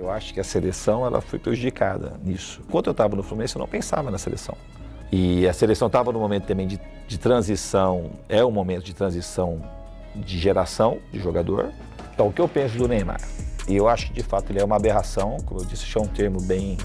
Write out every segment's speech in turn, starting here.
Eu acho que a seleção ela foi prejudicada nisso. Enquanto eu estava no Fluminense, eu não pensava na seleção. E a seleção estava num momento também de transição, é um momento de transição de geração de jogador. Então, o que eu penso do Neymar? E eu acho que, de fato, ele é uma aberração, como eu disse, isso é um termo bem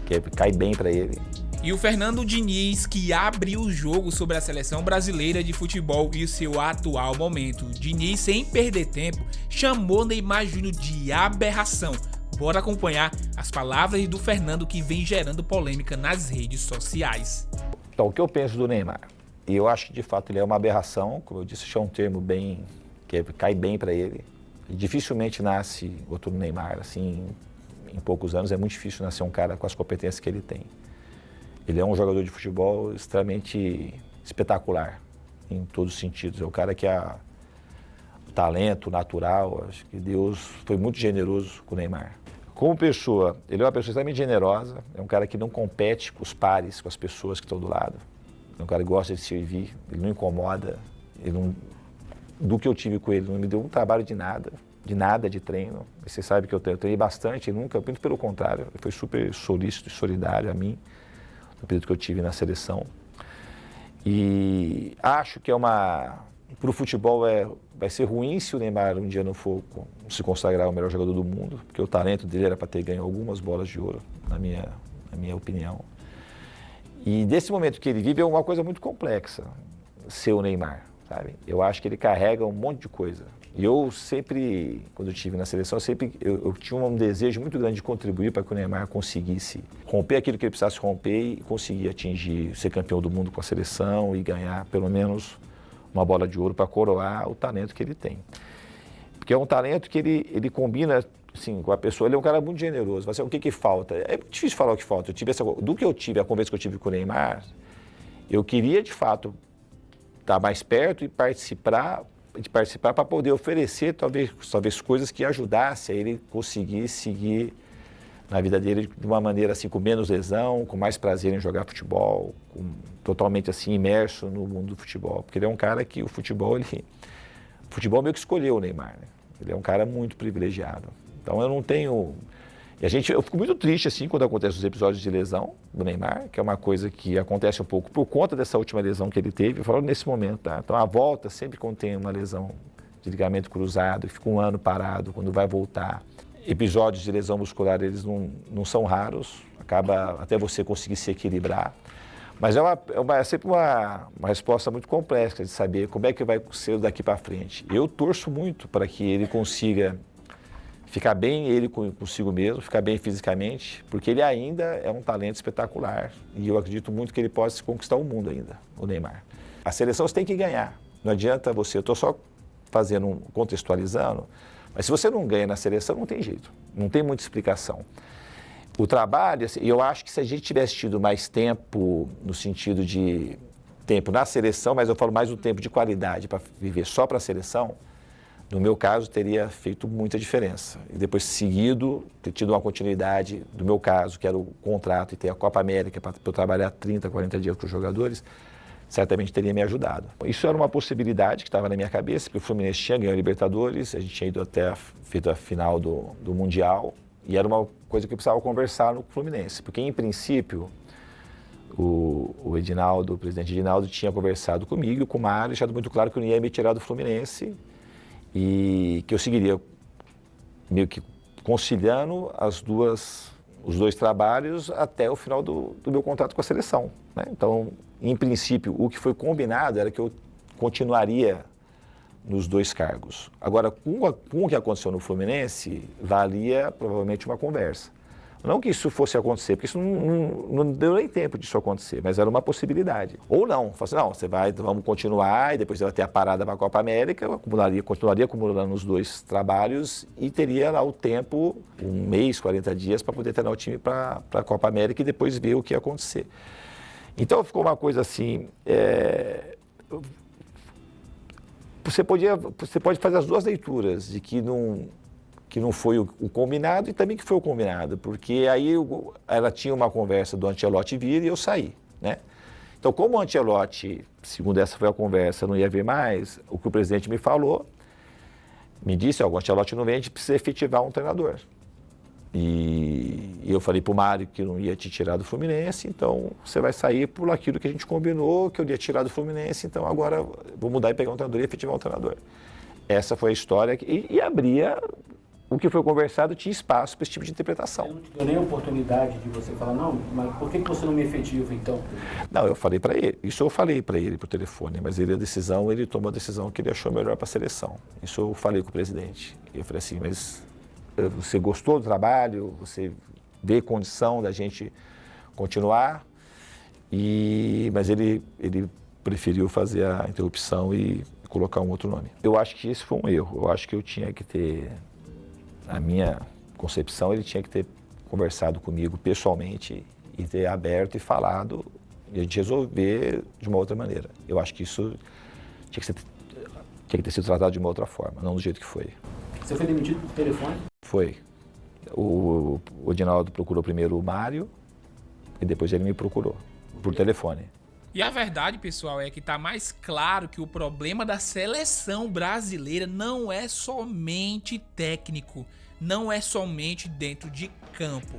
que cai bem para ele. E o Fernando Diniz, que abriu o jogo sobre a seleção brasileira de futebol e o seu atual momento. Diniz, sem perder tempo, chamou Neymar Júnior de aberração. Bora acompanhar as palavras do Fernando, que vem gerando polêmica nas redes sociais. Então, o que eu penso do Neymar? E eu acho que, de fato, ele é uma aberração, como eu disse, isso é um termo bem que cai bem para ele. Dificilmente nasce outro Neymar, assim, em poucos anos é muito difícil nascer um cara com as competências que ele tem. Ele é um jogador de futebol extremamente espetacular, em todos os sentidos. É o cara que é talento natural, acho que Deus foi muito generoso com o Neymar. Como pessoa, ele é uma pessoa extremamente generosa, é um cara que não compete com os pares, com as pessoas que estão do lado. É um cara que gosta de servir, ele não incomoda, ele não... Do que eu tive com ele, não me deu um trabalho de nada de treino. Você sabe que eu treinei bastante, nunca, muito pelo contrário, ele foi super solícito e solidário a mim, no período que eu tive na seleção. E acho que para o futebol vai ser ruim se o Neymar um dia não se consagrar o melhor jogador do mundo, porque o talento dele era para ter ganho algumas bolas de ouro, na minha opinião. E desse momento que ele vive é uma coisa muito complexa, ser o Neymar. Sabe? Eu acho que ele carrega um monte de coisa. E eu sempre, quando eu estive na seleção, eu tinha um desejo muito grande de contribuir para que o Neymar conseguisse romper aquilo que ele precisasse romper e conseguir atingir, ser campeão do mundo com a seleção e ganhar pelo menos uma bola de ouro para coroar o talento que ele tem. Porque é um talento que ele combina assim, com a pessoa, ele é um cara muito generoso. Mas, o que falta? É muito difícil falar o que falta. Do que eu tive, a conversa que eu tive com o Neymar, eu queria de fato estar mais perto e participar para poder oferecer talvez coisas que ajudassem a ele conseguir seguir na vida dele de uma maneira assim, com menos lesão, com mais prazer em jogar futebol, totalmente assim imerso no mundo do futebol, porque ele é um cara que o futebol meio que escolheu o Neymar, né? Ele é um cara muito privilegiado. Então eu não tenho... Eu fico muito triste assim quando acontecem os episódios de lesão do Neymar, que é uma coisa que acontece um pouco por conta dessa última lesão que ele teve, eu falo nesse momento, tá? Então a volta, sempre quando tem uma lesão de ligamento cruzado, fica um ano parado, quando vai voltar, episódios de lesão muscular, eles não são raros, acaba até você conseguir se equilibrar. Mas é sempre uma resposta muito complexa de saber como é que vai ser daqui para frente. Eu torço muito para que ele consiga ficar bem ele consigo mesmo, ficar bem fisicamente, porque ele ainda é um talento espetacular e eu acredito muito que ele possa conquistar o mundo ainda, o Neymar. A seleção você tem que ganhar, não adianta eu estou só contextualizando, mas se você não ganha na seleção não tem jeito, não tem muita explicação. O trabalho, eu acho que se a gente tivesse tido mais tempo, no sentido de tempo na seleção, mas eu falo mais um tempo de qualidade para viver só para a seleção, no meu caso, teria feito muita diferença. E depois, seguido, ter tido uma continuidade, do meu caso, que era o contrato e ter a Copa América para eu trabalhar 30, 40 dias com os jogadores, certamente teria me ajudado. Isso era uma possibilidade que estava na minha cabeça, porque o Fluminense tinha ganho a Libertadores, a gente tinha ido feito a final do Mundial, e era uma coisa que eu precisava conversar no Fluminense, porque, em princípio, o Edinaldo, o presidente Edinaldo, tinha conversado comigo e com o Mário, deixado muito claro que eu não ia me tirar do Fluminense, e que eu seguiria meio que conciliando os dois trabalhos até o final do meu contrato com a seleção, né? Então, em princípio, o que foi combinado era que eu continuaria nos dois cargos. Agora, com o que aconteceu no Fluminense, valia provavelmente uma conversa. Não que isso fosse acontecer, porque isso não deu nem tempo disso acontecer, mas era uma possibilidade. Ou não, assim, não, vamos continuar e depois ela ter a parada para a Copa América, eu continuaria acumulando os dois trabalhos e teria lá o tempo, um mês, 40 dias, para poder treinar o time para a Copa América e depois ver o que ia acontecer. Então ficou uma coisa assim, você pode fazer as duas leituras, de que não foi o combinado e também que foi o combinado, porque aí ela tinha uma conversa do Ancelotti vir e eu saí, né? Então, como o Ancelotti, segundo essa foi a conversa, não ia vir mais, o que o presidente me falou, me disse, o Ancelotti não vem, a gente precisa efetivar um treinador. E eu falei para o Mário que eu não ia te tirar do Fluminense, então você vai sair por aquilo que a gente combinou, que eu ia tirar do Fluminense, então agora vou mudar e pegar um treinador e efetivar um treinador. Essa foi a história e abria o que foi conversado, tinha espaço para esse tipo de interpretação. Eu não te deu nem a oportunidade de você falar, não, mas por que você não me efetiva então? Não, eu falei para ele, isso eu falei para ele por telefone, mas ele tomou a decisão que ele achou melhor para a seleção. Isso eu falei com o presidente. Eu falei assim, mas você gostou do trabalho, você vê condição da gente continuar, mas ele preferiu fazer a interrupção e colocar um outro nome. Eu acho que esse foi um erro, eu acho que eu tinha que ter, na minha concepção, ele tinha que ter conversado comigo pessoalmente e ter aberto e falado e a gente resolver de uma outra maneira. Eu acho que isso tinha que ter sido tratado de uma outra forma, não do jeito que foi. Você foi demitido por telefone? Foi. O Edinaldo procurou primeiro o Mário e depois ele me procurou por telefone. E a verdade, pessoal, é que tá mais claro que o problema da seleção brasileira não é somente técnico, não é somente dentro de campo.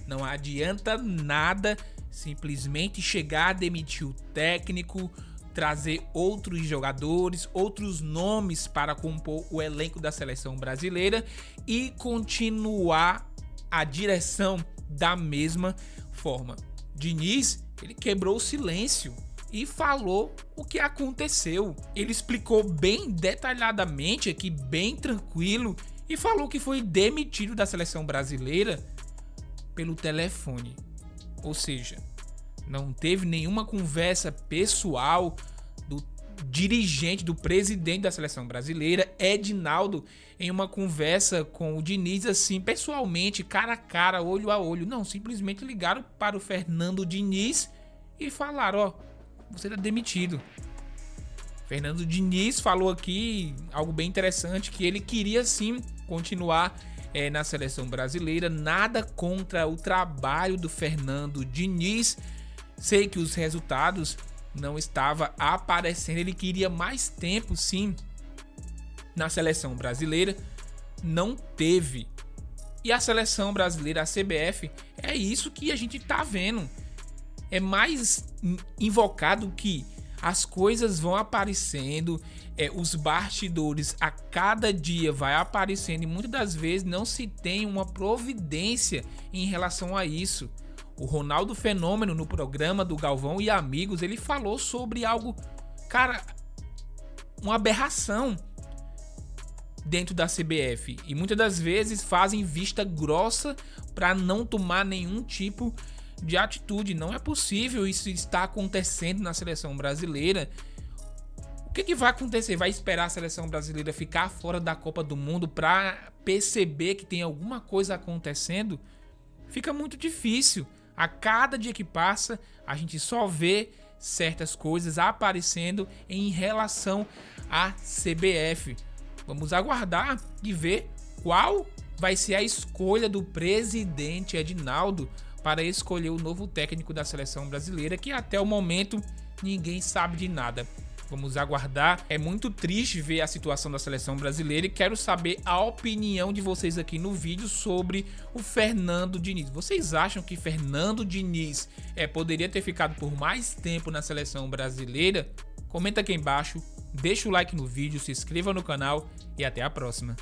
Não adianta nada simplesmente chegar a demitir o técnico, trazer outros jogadores, outros nomes para compor o elenco da seleção brasileira e continuar a direção da mesma forma. Diniz, ele quebrou o silêncio e falou o que aconteceu. Ele explicou bem detalhadamente aqui, bem tranquilo, e falou que foi demitido da seleção brasileira pelo telefone. Ou seja, não teve nenhuma conversa pessoal do dirigente, do presidente da seleção brasileira, Edinaldo, em uma conversa com o Diniz, assim, pessoalmente, cara a cara, olho a olho. Não, simplesmente ligaram para o Fernando Diniz e falaram, ó, você tá demitido. Fernando Diniz falou aqui algo bem interessante, que ele queria sim continuar na seleção brasileira. Nada contra o trabalho do Fernando Diniz. Sei que os resultados não estavam aparecendo. Ele queria mais tempo, sim, na seleção brasileira. Não teve. E a seleção brasileira, a CBF, é isso que a gente tá vendo. É mais invocado que as coisas vão aparecendo, os bastidores a cada dia vai aparecendo e muitas das vezes não se tem uma providência em relação a isso. O Ronaldo Fenômeno, no programa do Galvão e Amigos, ele falou sobre algo, cara, uma aberração dentro da CBF. E muitas das vezes fazem vista grossa para não tomar nenhum tipo de atitude. Não é possível isso estar acontecendo na seleção brasileira. O que vai acontecer? Vai esperar a seleção brasileira ficar fora da Copa do Mundo para perceber que tem alguma coisa acontecendo? Fica muito difícil. A cada dia que passa, a gente só vê certas coisas aparecendo em relação à CBF. Vamos aguardar e ver qual vai ser a escolha do presidente Edinaldo para escolher o novo técnico da seleção brasileira, que até o momento ninguém sabe de nada. Vamos aguardar. É muito triste ver a situação da seleção brasileira e quero saber a opinião de vocês aqui no vídeo sobre o Fernando Diniz. Vocês acham que Fernando Diniz poderia ter ficado por mais tempo na seleção brasileira? Comenta aqui embaixo, deixa o like no vídeo, se inscreva no canal e até a próxima.